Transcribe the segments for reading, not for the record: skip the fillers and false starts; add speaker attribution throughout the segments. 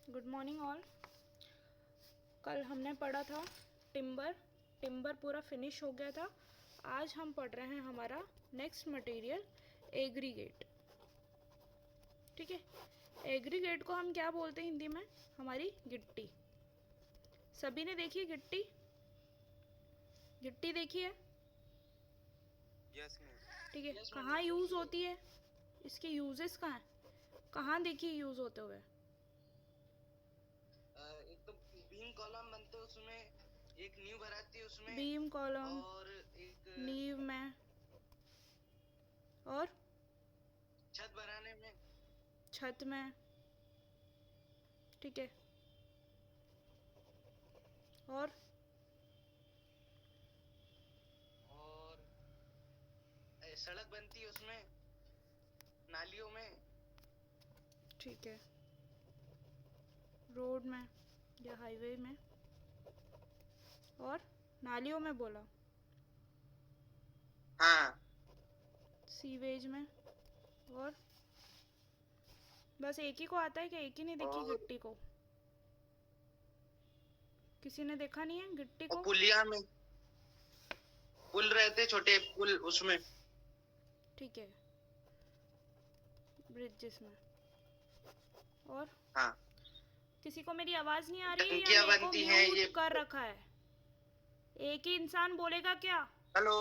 Speaker 1: Good morning all. कल हमने पढ़ा था टिम्बर। टिम्बर पूरा फिनिश हो गया था। आज हम पढ़ रहे हैं हमारा नेक्स्ट मटेरियल एग्रीगेट। ठीक है, एग्रीगेट को हम क्या बोलते हैं हिंदी में? हमारी गिट्टी। सभी ने देखी है गिट्टी? गिट्टी देखी है?
Speaker 2: Yes ma'am.
Speaker 1: ठीक है, कहाँ यूज़ होती है? इसके यूजेस कहाँ हैं? कहाँ देखी यूज़ होते हुए?
Speaker 2: एक तो बीम कॉलम बनते उसमें, एक नींव भराती है उसमें,
Speaker 1: बीम कॉलम,
Speaker 2: और एक
Speaker 1: नींव में, और
Speaker 2: छत बनाने में।
Speaker 1: छत में। ठीक है, और
Speaker 2: सड़क बनती है उसमें, नालियों में।
Speaker 1: ठीक है, रोड में या हाईवे में, और नालियों में बोला,
Speaker 2: हाँ।
Speaker 1: सीवेज में, और बस एक ही को आता है कि एक ही नहीं देखी
Speaker 2: और
Speaker 1: गिट्टी को? किसी ने देखा नहीं है गिट्टी को?
Speaker 2: पुलिया में, पुल रहते छोटे पुल उसमें।
Speaker 1: ठीक है, ब्रिजेस में। और
Speaker 2: हाँ,
Speaker 1: किसी को मेरी आवाज नहीं आ रही है या
Speaker 2: टंकियां
Speaker 1: मेरे को
Speaker 2: बनती हैं
Speaker 1: म्यूट
Speaker 2: ये।
Speaker 1: कर रखा है? एक ही इंसान बोलेगा क्या?
Speaker 2: हेलो।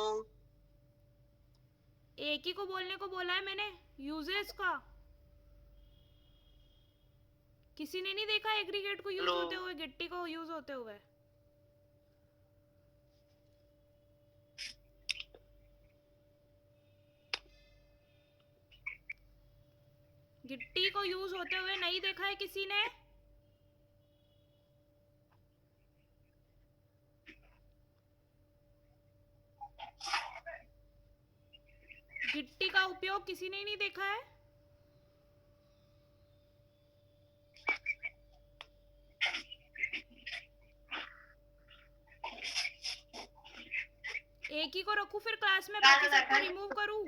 Speaker 1: एक ही को बोलने को बोला है मैंने, यूजेस का। किसी ने नहीं देखा एग्रीगेट को यूज
Speaker 2: हेलो।
Speaker 1: होते हुए, गिट्टी को यूज होते हुए? गिट्टी को यूज होते हुए नहीं देखा है किसी ने? गिट्टी का उपयोग किसी ने नहीं देखा है? एक ही को रखूं फिर क्लास में, बाकी सबको रिमूव करूं?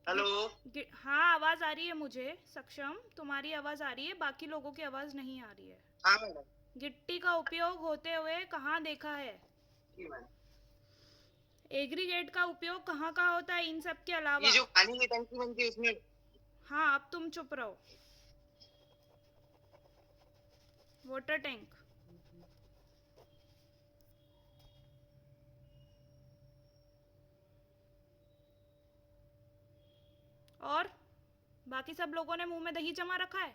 Speaker 2: हेलो।
Speaker 1: हाँ, आवाज आ रही है मुझे सक्षम, तुम्हारी आवाज आ रही है, बाकी लोगों की आवाज नहीं आ रही है।
Speaker 2: हाँ मैडम।
Speaker 1: गिट्टी का उपयोग होते हुए कहाँ देखा है?
Speaker 2: जी मैडम।
Speaker 1: एग्रीगेट का उपयोग कहाँ कहाँ होता है इन सब के अलावा?
Speaker 2: ये जो पानी की टंकी बनती है उसमें।
Speaker 1: हाँ, अब तुम चुप रहो। Water tank. और बाकी सब लोगों ने मुंह में दही जमा रखा है?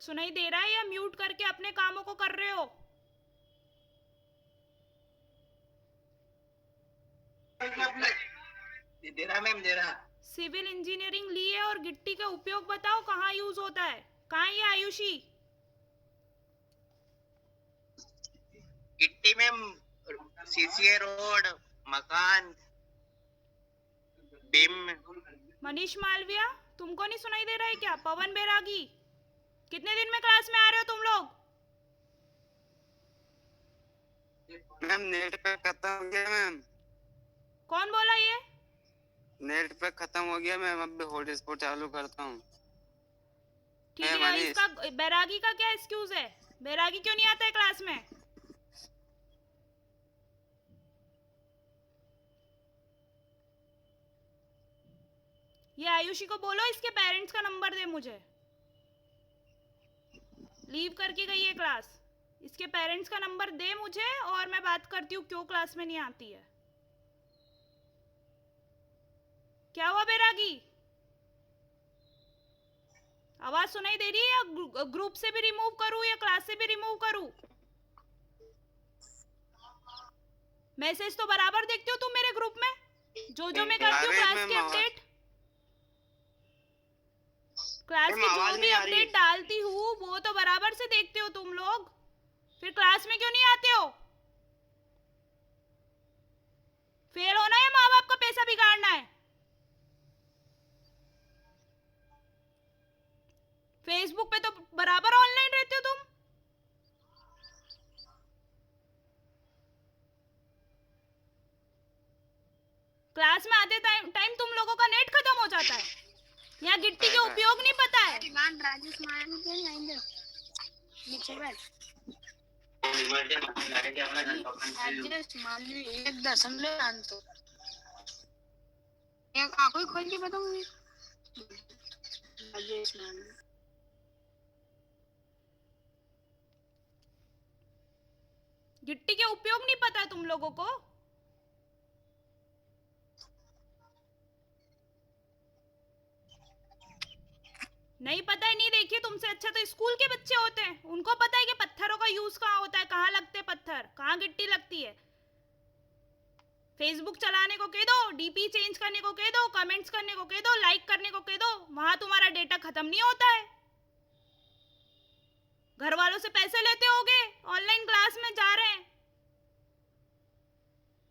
Speaker 1: सुनाई दे रहा है या म्यूट करके अपने कामों को कर रहे हो?
Speaker 2: दे रहा मैम, दे रहा।
Speaker 1: सिविल इंजीनियरिंग ली है और गिट्टी का उपयोग बताओ कहाँ यूज होता है? कहाँ है ये आयुषी?
Speaker 2: गिट्टी में, सीसीए रोड, मकान, बीम।
Speaker 1: मनीष मालविया, तुमको नहीं सुनाई दे रहा है क्या? पवन बैरागी, कितने दिन में क्लास में आ रहे हो तुम लोग?
Speaker 2: मैम नेट पे खत्म हो गया मैम।
Speaker 1: कौन बोला ये?
Speaker 2: नेट पे खत्म हो गया मैम, अभी हॉटस्पॉट चालू करता हूँ।
Speaker 1: ठीक है,
Speaker 2: मनीष।
Speaker 1: इसका बैरागी का क्या एक्सक्यूज है? बैरागी क्यों नहीं आता है क्लास में? ये आयुषी को बोलो इसके पेरेंट्स का नंबर दे मुझे। लीव करके गई है क्लास, इसके पेरेंट्स का नंबर दे मुझे और मैं बात करती हूँ क्यों क्लास में नहीं आती है। क्या हुआ बैरागी? आवाज सुनाई दे रही है या ग्रुप से भी रिमूव करूँ या क्लास से भी रिमूव करूँ? मैसेज तो बराबर देखते हो तुम मेरे ग्रुप में, जो मैं करती हूँ क्लास की अपडेट, क्लास की जो भी अपडेट डालती हूँ वो तो बराबर से देखते हो तुम लोग, फिर क्लास में क्यों नहीं आते हो? फेल होना है, माँ बाप का पैसा बिगाड़ना है? फेसबुक पे तो बराबर ऑनलाइन रहते हो तुम? क्लास में आते टाइम टाइम तुम लोगों का नेट खत्म हो जाता है। यहाँ गिट्टी के उपयोग नहीं पता है।
Speaker 3: राजेश मालवी एक दशमलव आणतो एक आंखों खोल के बताऊंगी राजेश मालवी
Speaker 1: गिट्टी के उपयोग नहीं पता है तुम लोगों को? नहीं पता है, नहीं देखिए तुमसे अच्छा तो स्कूल के बच्चे होते हैं, उनको पता है कि पत्थरों का यूज कहाँ होता है, कहाँ लगते हैं पत्थर, कहाँ गिट्टी लगती है। फेसबुक चलाने को कह दो, डीपी चेंज करने को कह दो, कमेंट्स करने को कह दो, लाइक करने को कह दो, वहां तुम्हारा डेटा खत्म नहीं होता है। घर वालों से पैसे लेते होगे, ऑनलाइन क्लास में जा रहे हैं,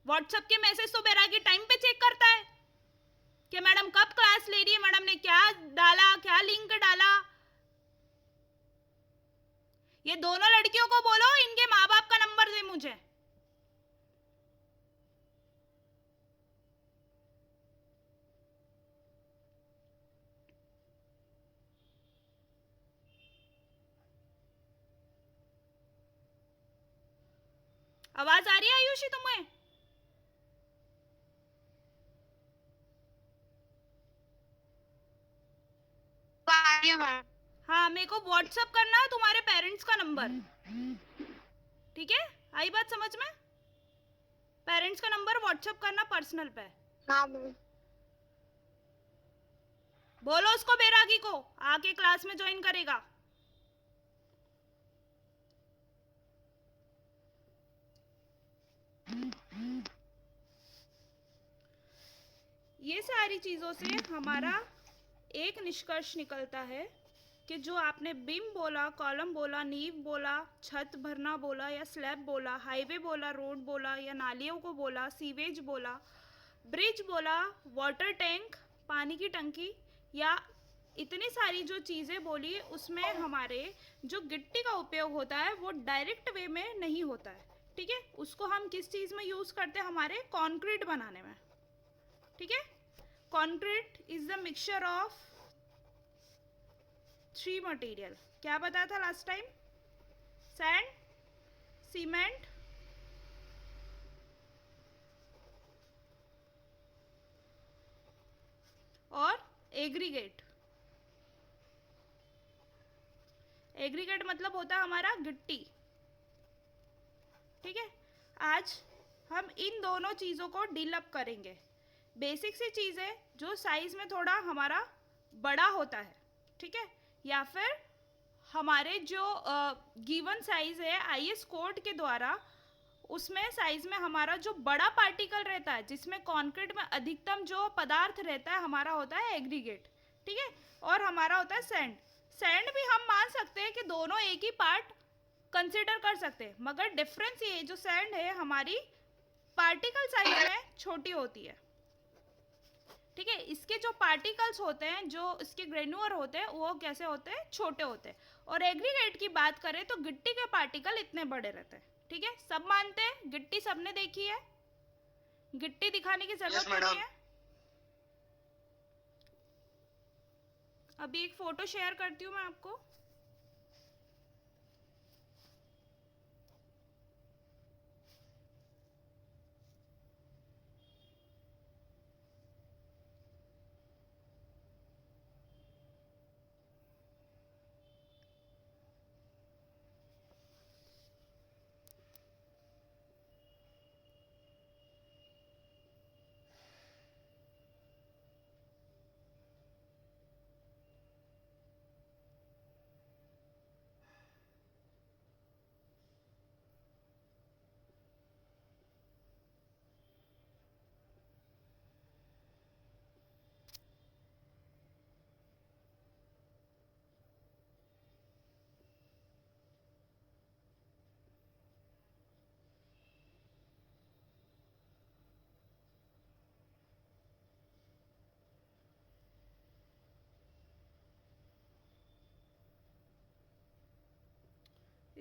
Speaker 1: व्हाट्सएप के मैसेज तो बैरागी टाइम पे चेक करता है कि मैडम कब क्लास ले रही है, मैडम ने क्या डाला, क्या लिंक डाला। ये दोनों लड़कियों को बोलो इनके माँ बाप का नंबर दे मुझे। आवाज आ रही है आयुषी तुम्हें? हाँ, मेरे को व्हाट्सएप करना है तुम्हारे पेरेंट्स का नंबर, ठीक है? आई बात समझ में? पेरेंट्स का नंबर व्हाट्सएप करना पर्सनल पे।
Speaker 3: हाँ
Speaker 1: बोलो उसको बैरागी को आके क्लास में ज्वाइन करेगा। ये सारी चीजों से हमारा एक निष्कर्ष निकलता है कि जो आपने बीम बोला, कॉलम बोला, नींव बोला, छत भरना बोला या स्लैब बोला, हाईवे बोला, रोड बोला या नालियों को बोला, सीवेज बोला, ब्रिज बोला, वाटर टैंक, पानी की टंकी, या इतनी सारी जो चीज़ें बोली उसमें हमारे जो गिट्टी का उपयोग होता है वो डायरेक्ट वे में नहीं होता है, ठीक है? उसको हम किस चीज़ में यूज़ करते हैं? हमारे कंक्रीट बनाने में, ठीक है? Concrete is the mixture of 3 material. क्या बताया था लास्ट टाइम? सैंड, सीमेंट और एग्रीगेट। एग्रीगेट मतलब होता है हमारा गिट्टी, ठीक है? आज हम इन दोनों चीज़ों को डील अप करेंगे। बेसिक सी चीज़ है जो साइज में थोड़ा हमारा बड़ा होता है, ठीक है? या फिर हमारे जो गिवन साइज है आईएस कोड के द्वारा, उसमें साइज में हमारा जो बड़ा पार्टिकल रहता है जिसमें कंक्रीट में अधिकतम जो पदार्थ रहता है हमारा होता है एग्रीगेट, ठीक है? और हमारा होता है सैंड। सैंड भी हम मान सकते हैं कि दोनों एक ही पार्ट कंसिडर कर सकते हैं, मगर डिफरेंस ये जो सैंड है हमारी पार्टिकल साइज में छोटी होती है, ठीक है? इसके जो पार्टिकल्स होते हैं, जो इसके ग्रेन्यूअर होते हैं, वो कैसे होते हैं? छोटे होते हैं। और एग्रीगेट की बात करें तो गिट्टी के पार्टिकल इतने बड़े रहते हैं, ठीक है? सब मानते हैं, गिट्टी सबने देखी है, गिट्टी दिखाने की जरूरत नहीं है। अभी एक फोटो शेयर करती हूँ मैं आपको।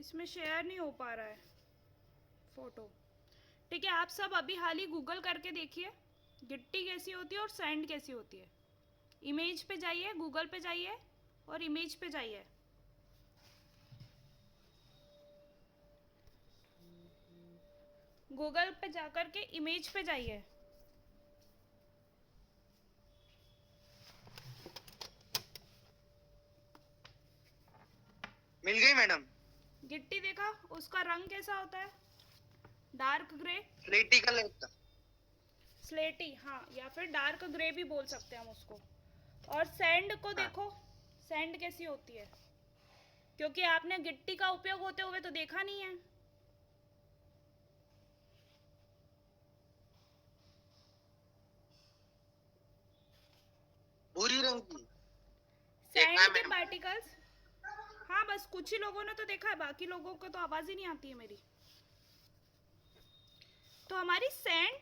Speaker 1: इसमें शेयर नहीं हो पा रहा है फोटो। ठीक है, आप सब अभी हाल ही गूगल करके देखिए गिट्टी कैसी होती है और सैंड कैसी होती है। इमेज पे जाइए, गूगल पे जाइए और इमेज पे जाइए। गूगल पे जाकर के इमेज पे जाइए।
Speaker 2: मिल गई मैडम।
Speaker 1: गिट्टी देखा, उसका रंग कैसा होता है? डार्क ग्रे,
Speaker 2: स्लेटी कलर का।
Speaker 1: स्लेटी, हाँ, या फिर डार्क ग्रे भी बोल सकते हैं हम उसको। और सैंड को देखो, सैंड कैसी होती है, क्योंकि आपने गिट्टी का उपयोग होते हुए तो देखा नहीं है।
Speaker 2: भूरी रंग की।
Speaker 1: सैंड
Speaker 2: देखा है
Speaker 1: के
Speaker 2: मैडम।
Speaker 1: पार्टिकल्स, हाँ बस कुछ ही लोगों ने तो देखा है, बाकी लोगों को तो आवाज ही नहीं आती है मेरी। तो हमारी सैंड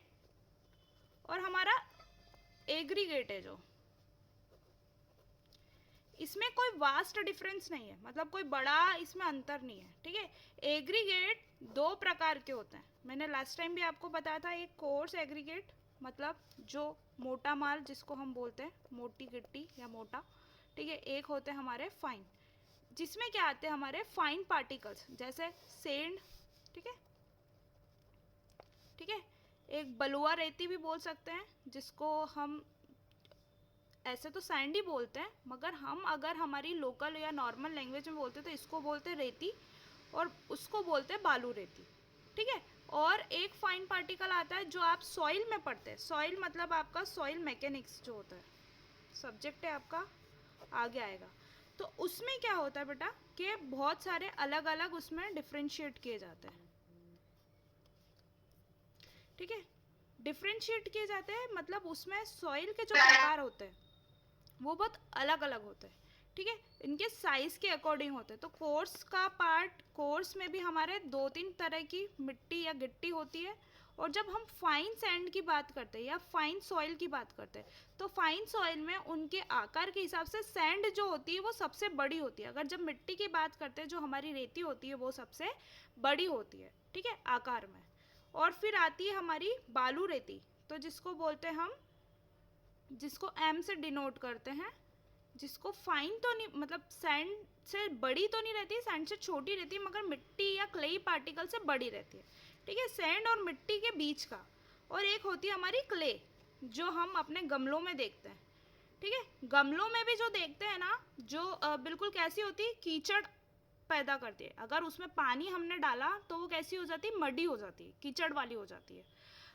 Speaker 1: और हमारा एग्रीगेट है जो, इसमें कोई वास्ट डिफरेंस नहीं है, मतलब कोई बड़ा इसमें अंतर नहीं है। ठीक है, एग्रीगेट दो प्रकार के होते हैं, मैंने लास्ट टाइम भी आपको बताया था। एक कोर्स एग्रीगेट, मतलब जो मोटा माल जिसको हम बोलते हैं, मोटी गिट्टी या मोटा। ठीक है, एक होते हैं हमारे फाइन, जिसमें क्या आते हैं हमारे फाइन पार्टिकल्स, जैसे सेंड। ठीक है, ठीक है, एक बलुआ रेती भी बोल सकते हैं, जिसको हम ऐसे तो सैंड ही बोलते हैं, मगर हम अगर हमारी लोकल या नॉर्मल लैंग्वेज में बोलते हैं तो इसको बोलते हैं रेती, और उसको बोलते हैं बालू रेती। ठीक है, और एक फाइन पार्टिकल आता है जो आप सॉइल में पढ़ते हैं। सॉइल मतलब आपका सॉइल मैकेनिक्स जो होता है, सब्जेक्ट है आपका, आगे आएगा। तो उसमें क्या होता है बेटा कि बहुत सारे अलग अलग उसमें डिफ्रेंशिएट किए जाते हैं। ठीक है, डिफ्रेंशिएट किए जाते हैं, मतलब उसमें सॉइल के जो प्रकार होते हैं वो बहुत अलग अलग होते हैं। ठीक है, इनके साइज के अकॉर्डिंग होते हैं। तो कोर्स का पार्ट, कोर्स में भी हमारे 2-3 तरह की मिट्टी या गिट्टी होती है। और जब हम फाइन सैंड की बात करते हैं या फाइन सॉइल की बात करते हैं, तो फाइन सॉइल में उनके आकार के हिसाब से सैंड जो होती है वो सबसे बड़ी होती है। अगर जब मिट्टी की बात करते हैं, जो हमारी रेती होती है वो सबसे बड़ी होती है। ठीक है, आकार में। और फिर आती है हमारी बालू रेती, तो जिसको बोलते हैं हम, जिसको एम से डिनोट करते हैं, जिसको फाइन तो नहीं, मतलब सैंड से बड़ी तो नहीं रहती, सैंड से छोटी रहती है, मगर मिट्टी या क्लेई पार्टिकल से बड़ी रहती है। ठीक है, सैंड और मिट्टी के बीच का। और एक होती है हमारी क्ले, जो हम अपने गमलों में देखते हैं। ठीक है, गमलों में भी जो देखते हैं ना, जो बिल्कुल कैसी होती है, कीचड़ पैदा करती है। अगर उसमें पानी हमने डाला तो वो कैसी हो जाती है, मडी हो जाती है, कीचड़ वाली हो जाती है।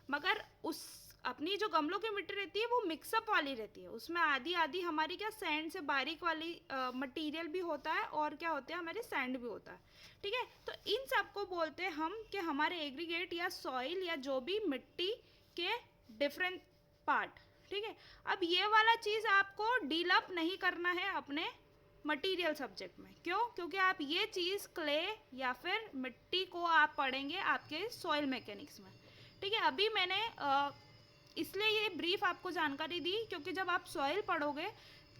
Speaker 1: मगर उस अपनी जो गमलों की मिट्टी रहती है वो मिक्सअप वाली रहती है, उसमें आधी आधी हमारी क्या सैंड से बारीक वाली मटेरियल भी होता है, और क्या होता है हमारे सैंड भी होता है। ठीक है, तो इन सबको बोलते हैं हम कि हमारे एग्रीगेट या सॉइल या जो भी मिट्टी के डिफरेंट पार्ट। ठीक है, अब ये वाला चीज़ आपको डील अप नहीं करना है अपने मटेरियल सब्जेक्ट में। क्यों? क्योंकि आप ये चीज़ क्ले या फिर मिट्टी को आप पढ़ेंगे आपके सॉइल मैकेनिक्स में। ठीक है, अभी मैंने इसलिए ये ब्रीफ आपको जानकारी दी, क्योंकि जब आप सॉइल पढ़ोगे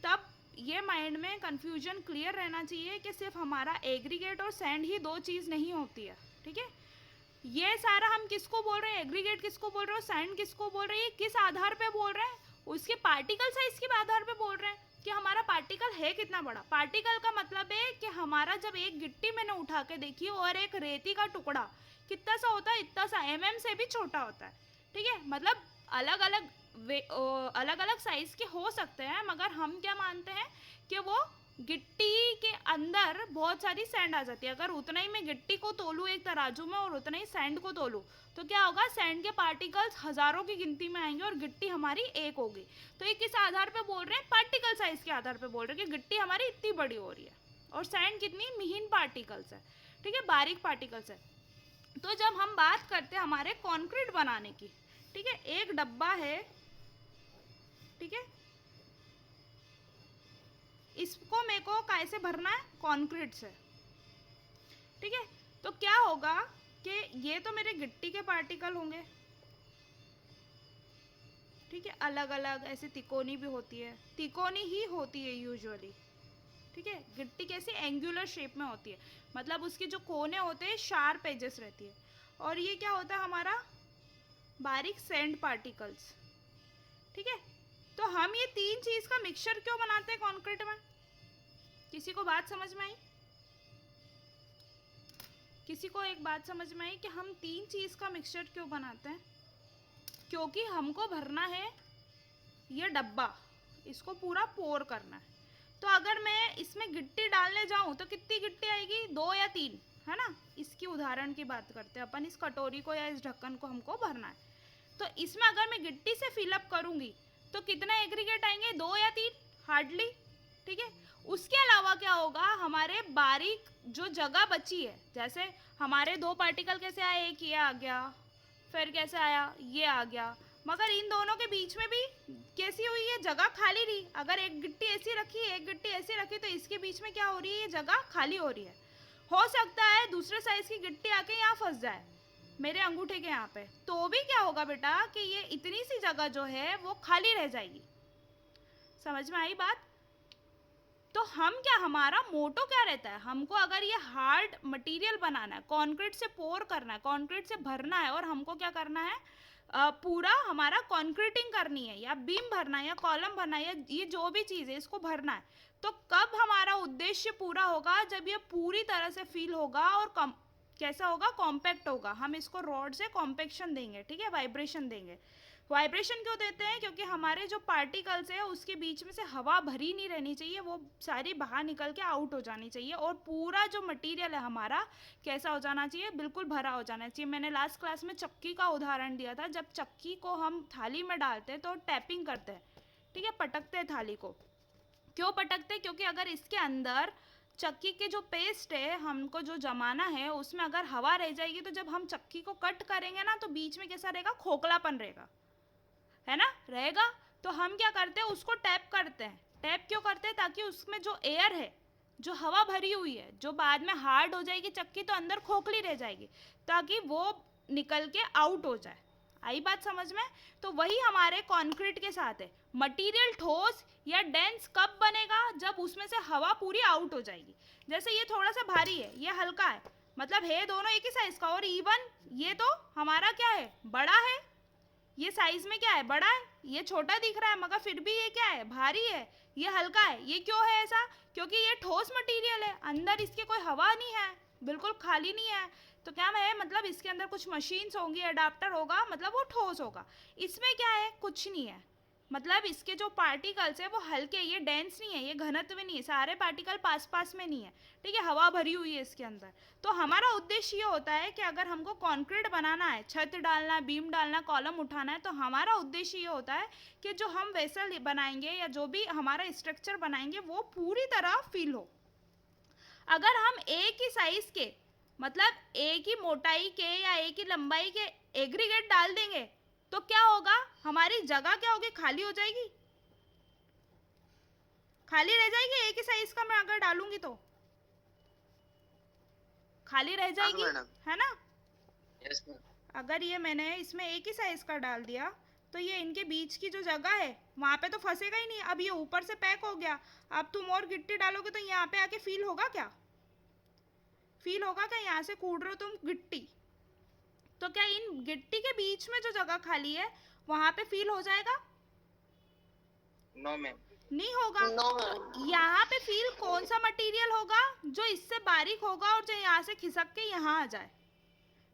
Speaker 1: तब ये माइंड में कन्फ्यूजन क्लियर रहना चाहिए कि सिर्फ हमारा एग्रीगेट और सैंड ही दो चीज़ नहीं होती है। ठीक है, ये सारा हम किसको बोल रहे हैं, एग्रीगेट किसको बोल रहे हो, सैंड किसको बोल रहे हैं, किस आधार पे बोल रहे हैं, उसके पार्टिकल साइज के आधार पे बोल रहे हैं कि हमारा पार्टिकल है कितना बड़ा। पार्टिकल का मतलब है कि हमारा जब एक गिट्टी मैंने उठा के देखी और एक रेती का टुकड़ा कितना सा होता है, इतना सा, एमएम से भी छोटा होता है। ठीक है, मतलब अलग अलग साइज के हो सकते हैं, मगर हम क्या मानते हैं कि वो गिट्टी के अंदर बहुत सारी सैंड आ जाती है। अगर उतना ही मैं गिट्टी को तोलूँ एक तराजू में और उतना ही सैंड को तोलूँ तो क्या होगा, सैंड के पार्टिकल्स हजारों की गिनती में आएंगे और गिट्टी हमारी एक होगी। तो ये किस आधार पे बोल रहे हैं, पार्टिकल साइज के आधार पे बोल रहे हैं कि गिट्टी हमारी इतनी बड़ी हो रही है और सैंड कितनी महीन पार्टिकल्स है। ठीक है, बारीक पार्टिकल्स है। तो जब हम बात करते हैं हमारे कंक्रीट बनाने की, ठीक है, एक डब्बा है, ठीक है, इसको मेरे को कैसे भरना है, कंक्रीट से। ठीक है, तो क्या होगा कि ये तो मेरे गिट्टी के पार्टिकल होंगे। ठीक है, अलग अलग ऐसे तिकोनी भी होती है, तिकोनी ही होती है यूजुअली। ठीक है। गिट्टी कैसी एंगुलर शेप में होती है, मतलब उसके जो कोने होते हैं शार्प एजेस रहती है। और ये क्या होता है हमारा बारीक सैंड पार्टिकल्स, ठीक है। तो हम ये तीन चीज का मिक्सचर क्यों बनाते हैं कंक्रीट में? किसी को बात समझ में आई? किसी को एक बात समझ में आई कि हम तीन चीज का मिक्सचर क्यों बनाते हैं? क्योंकि हमको भरना है ये डब्बा, इसको पूरा पोर करना है। तो अगर मैं इसमें गिट्टी डालने जाऊं तो कितनी गिट्टी आएगी? 2 या 3, है ना। इसकी उदाहरण की बात करते हैं अपन, इस कटोरी को या इस ढक्कन को हमको भरना है। तो इसमें अगर मैं गिट्टी से फिलअप करूंगी तो कितने एग्रीगेट आएंगे? 2 या 3, हार्डली, ठीक है। उसके अलावा क्या होगा, हमारे बारीक जो जगह बची है, जैसे हमारे 2 पार्टिकल कैसे आए, एक ये आ गया, फिर कैसे आया, ये आ गया, मगर इन दोनों के बीच में भी कैसी हुई है, जगह खाली रही। अगर एक गिट्टी ऐसी रखी, एक गिट्टी ऐसी रखी, तो इसके बीच में क्या हो रही है, ये जगह खाली हो रही है। हो सकता है दूसरे साइज की गिट्टी आके यहाँ फंस जाए मेरे अंगूठे के यहाँ पे, तो भी क्या होगा बेटा कि ये इतनी सी जगह जो है वो खाली रह जाएगी। समझ में आई बात? तो हम क्या, हमारा मोटो क्या रहता है, हमको अगर ये हार्ड मटेरियल बनाना है, कंक्रीट से पोर करना है, कंक्रीट से भरना है, और हमको क्या करना है, पूरा हमारा कंक्रीटिंग करनी है, या बीम भरना है, या कॉलम भरना है, या ये जो भी चीज़ है इसको भरना है। तो कब हमारा उद्देश्य पूरा होगा, जब ये पूरी तरह से फील होगा और कैसा होगा, कॉम्पैक्ट होगा। हम इसको रॉड से कॉम्पैक्शन देंगे, ठीक है, वाइब्रेशन देंगे। वाइब्रेशन क्यों देते हैं? क्योंकि हमारे जो पार्टिकल्स है उसके बीच में से हवा भरी नहीं रहनी चाहिए, वो सारी बाहर निकल के आउट हो जानी चाहिए, और पूरा जो मटेरियल है हमारा कैसा हो जाना चाहिए, बिल्कुल भरा हो जाना चाहिए। मैंने लास्ट क्लास में चक्की का उदाहरण दिया था, जब चक्की को हम थाली में डालते हैं तो टैपिंग करते हैं, ठीक है, पटकते हैं थाली को। क्यों पटकते हैं? क्योंकि अगर इसके अंदर चक्की के जो पेस्ट है हमको जो जमाना है, उसमें अगर हवा रह जाएगी तो जब हम चक्की को कट करेंगे ना, तो बीच में कैसा रहेगा, खोखलापन रहेगा, है ना, रहेगा। तो हम क्या करते हैं, उसको टैप करते हैं। टैप क्यों करते हैं? ताकि उसमें जो एयर है, जो हवा भरी हुई है, जो बाद में हार्ड हो जाएगी चक्की तो अंदर खोखली रह जाएगी, ताकि वो निकल के आउट हो जाए। आई बात समझ में? तो वही हमारे कंक्रीट के साथ है। मटेरियल ठोस या डेंस कब बनेगा? जब उसमें से हवा पूरी आउट हो जाएगी। जैसे ये थोड़ा सा भारी है, ये हल्का है, मतलब है दोनों एक ही साइज का, और इवन ये तो हमारा क्या है, बड़ा है, ये साइज में क्या है, बड़ा है, ये छोटा दिख रहा है, मगर फिर भी ये क्या है, भारी है, ये हल्का है। ये क्यों है ऐसा? क्योंकि ये ठोस मटेरियल है, अंदर इसके कोई हवा नहीं है, बिल्कुल खाली नहीं है। तो क्या है, मतलब इसके अंदर कुछ मशीन्स होंगी, अडाप्टर होगा, मतलब वो ठोस होगा। इसमें क्या है, कुछ नहीं है, मतलब इसके जो पार्टिकल्स है वो हल्के, ये डेंस नहीं है, ये घनत्व नहीं है, सारे पार्टिकल पास पास में नहीं है, ठीक है, हवा भरी हुई है इसके अंदर। तो हमारा उद्देश्य ये होता है कि अगर हमको कंक्रीट बनाना है, छत डालना, बीम डालना, कॉलम उठाना है, तो हमारा उद्देश्य ये होता है कि जो हम वेसल बनाएंगे या जो भी हमारा स्ट्रक्चर बनाएंगे वो पूरी तरह फील हो। अगर हम एक ही साइज के, मतलब एक ही मोटाई के या एक ही लंबाई के एग्रीगेट डाल देंगे तो क्या होगा, हमारी जगह क्या होगी, खाली हो जाएगी, खाली रह जाएगी। एक ही साइज का मैं अगर डालूंगी तो खाली रह जाएगी, है ना।
Speaker 2: Yes ma'am.
Speaker 1: अगर ये मैंने इसमें एक ही साइज का डाल दिया तो ये इनके बीच की जो जगह है वहां पे तो फंसेगा ही नहीं। अब ये ऊपर से पैक हो गया, अब तुम और गिट्टी डालोगे तो यहाँ पे आके फील होगा क्या, फील होगा क्या? यहाँ से कूद रहे हो तुम गिट्टी, तो क्या इन गिट्टी के बीच में जो जगह खाली है वहां पे फील हो जाएगा?
Speaker 2: नो मैम,
Speaker 1: नहीं होगा।
Speaker 3: नो
Speaker 1: तो यहाँ पे फील कौन सा मटेरियल होगा, जो इससे बारीक होगा और जो यहाँ से खिसक के यहाँ आ जाए,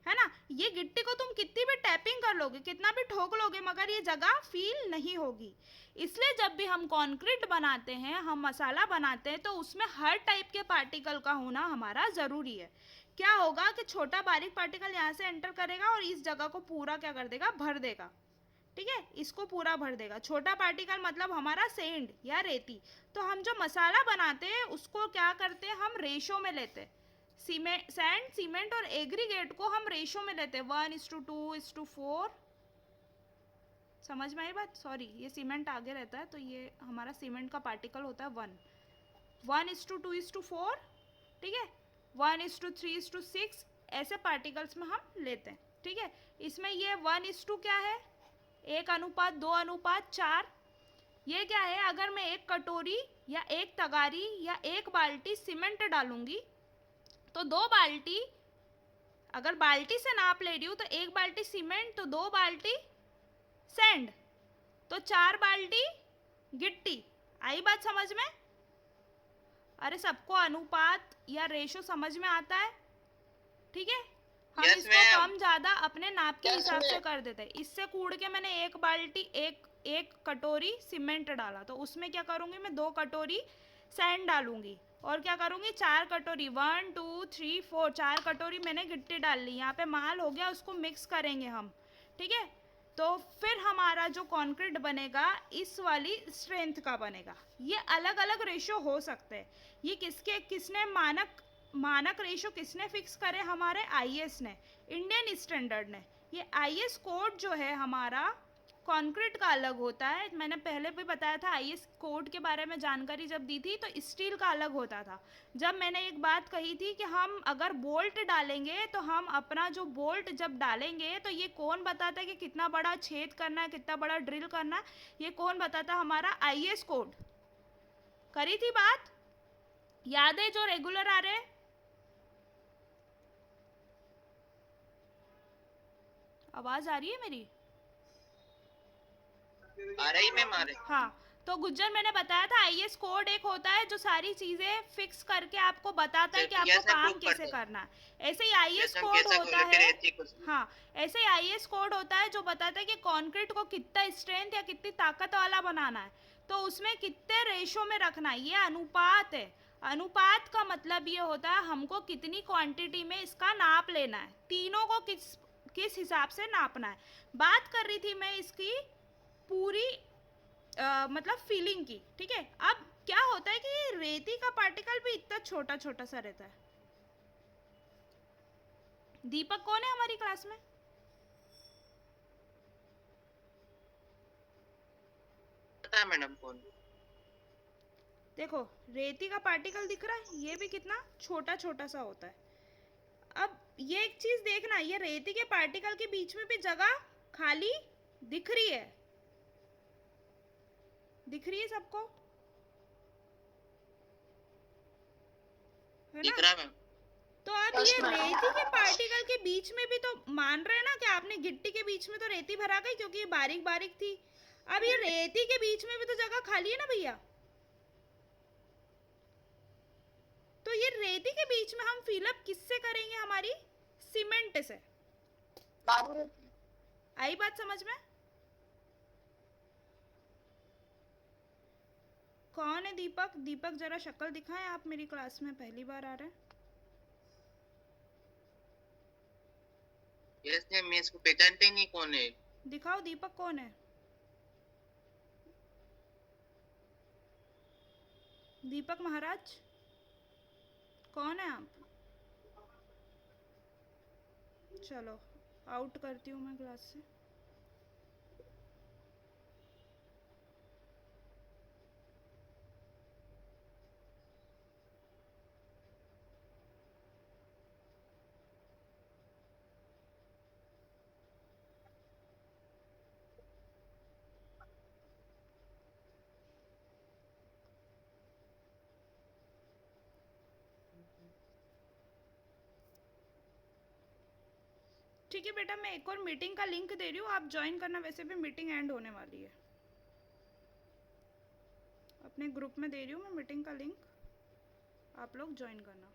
Speaker 1: है ना। ये गिट्टी को तुम कितनी भी टैपिंग कर लोगे, कितना भी ठोक लोगे, मगर ये जगह फील नहीं होगी। इसलिए जब भी हम कंक्रीट बनाते हैं, हम मसाला बनाते हैं, तो उसमें हर टाइप के पार्टिकल का होना हमारा ज़रूरी है। क्या होगा कि छोटा बारीक पार्टिकल यहाँ से एंटर करेगा और इस जगह को पूरा क्या कर देगा, भर देगा, ठीक है, इसको पूरा भर देगा। छोटा पार्टिकल मतलब हमारा सेंड या रेती। तो हम जो मसाला बनाते हैं उसको क्या करते हैं, हम रेशो में लेते हैं। सैंड, सीमेंट और एग्रीगेट को हम रेशो में लेते हैं, 1:2:4। समझ में आई बात? सॉरी, ये सीमेंट आगे रहता है तो ये हमारा सीमेंट का पार्टिकल होता है 1:2:4, ठीक है, 1:3:6, ऐसे पार्टिकल्स में हम लेते हैं, ठीक है। इसमें ये 1:2 क्या है, 1:2:4। ये क्या है, अगर मैं एक कटोरी या एक तगारी या एक बाल्टी सीमेंट डालूंगी तो 2 बाल्टी, अगर बाल्टी से नाप ले रही हूँ तो 1 बाल्टी सीमेंट तो 2 बाल्टी सैंड, तो 4 बाल्टी गिट्टी। आई बात समझ में? अरे सबको अनुपात या रेशो समझ में आता है? ठीक है, हम
Speaker 2: Yes,
Speaker 1: इसको
Speaker 2: ma'am.
Speaker 1: कम ज्यादा अपने नाप के
Speaker 3: Yes,
Speaker 1: हिसाब से
Speaker 3: ma'am.
Speaker 1: कर देते हैं। इससे कूड़ के मैंने एक बाल्टी एक कटोरी सीमेंट डाला, तो उसमें क्या करूंगी मैं 2 कटोरी सैंड डालूंगी, और क्या करूंगी 4 कटोरी 1 2 3 4 4 कटोरी मैंने गिट्टी डाल ली। यहाँ पे माल हो गया, उसको मिक्स करेंगे हम। ठीक है, तो फिर हमारा जो कंक्रीट बनेगा इस वाली स्ट्रेंथ का बनेगा। ये अलग अलग रेशो हो सकते हैं। ये किसने मानक रेशो किसने फिक्स करे? हमारे आईएस ने, इंडियन स्टैंडर्ड ने। ये आईएस कोड जो है हमारा कंक्रीट का अलग होता है। मैंने पहले भी बताया था आईएस कोड के बारे में, जानकारी जब दी थी तो स्टील का अलग होता था। जब मैंने एक बात कही थी कि हम अगर बोल्ट डालेंगे तो हम अपना जो बोल्ट जब डालेंगे तो ये कौन बताता है कि कितना बड़ा छेद करना है, कितना बड़ा ड्रिल करना है? ये कौन बताता है? हमारा आईएस कोड। करी थी बात, याद है जो रेगुलर आ रहे हैं? आवाज आ रही है मेरी?
Speaker 2: आ रही मैम, आ रही।
Speaker 1: हाँ, तो गुज्जर मैंने बताया था आईएस कोड एक होता है जो सारी चीजें फिक्स करके आपको बताता है कि आपको
Speaker 2: कैसे
Speaker 1: काम
Speaker 2: prove
Speaker 1: कैसे
Speaker 2: करते हैं?
Speaker 1: करना है। ऐसे ही आईएस
Speaker 2: जैसे हम
Speaker 1: कोड
Speaker 2: कैसे
Speaker 1: होता
Speaker 2: खोले फिर
Speaker 1: है।
Speaker 2: ऐसी कुछ।
Speaker 1: हाँ, ऐसे ही आईएस कोड होता है जो बताता है कि कंक्रीट को कितना स्ट्रेंथ या कितनी ताकत वाला बनाना है, तो उसमें कितने रेशो में रखना है। ये अनुपात है। अनुपात का मतलब ये होता है हमको कितनी क्वांटिटी में इसका नाप लेना है, तीनों को किस हिसाब से नापना है। बात कर रही थी मैं इसकी पूरी मतलब फीलिंग की। ठीक है, अब क्या होता है कि ये रेती का पार्टिकल भी इतना छोटा छोटा सा रहता है। दीपक कौन है हमारी क्लास में?
Speaker 2: पता है मैडम कौन?
Speaker 1: देखो, रेती का पार्टिकल दिख रहा है, ये भी कितना छोटा छोटा सा होता है। अब ये एक चीज देखना, ये रेती के पार्टिकल के बीच में भी जगह खाली दिख रही है? दिख रही है सबको? है
Speaker 2: दिख
Speaker 1: ना?
Speaker 2: रहा है मैम।
Speaker 1: तो अब
Speaker 3: Yes,
Speaker 1: ये
Speaker 3: ma'am.
Speaker 1: रेती के पार्टिकल के बीच में भी तो मान रहे हैं ना कि आपने गिट्टी के बीच में तो रेती भरा गई क्योंकि ये बारीक बारीक थी। अब ये रेती के बीच में भी तो जगह खाली है ना भैया? तो ये रेती के बीच में हम फिलअप किससे करेंगे? हमारी सीमेंट से।
Speaker 3: बाबू
Speaker 1: आई बात समझ में? कौन है दीपक? दीपक जरा शक्ल दिखाएं, आप मेरी क्लास में पहली बार आ रहे हैं।
Speaker 2: यस मैम, मैं इसको पहचानते ही नहीं कौन है।
Speaker 1: दिखाओ दीपक कौन है। दीपक महाराज कौन है आप? चलो आउट करती हूँ मैं क्लास से। ठीक है बेटा, मैं एक और मीटिंग का लिंक दे रही हूँ, आप ज्वाइन करना। वैसे भी मीटिंग एंड होने वाली है। अपने ग्रुप में दे रही हूँ मैं मीटिंग का लिंक, आप लोग ज्वाइन करना।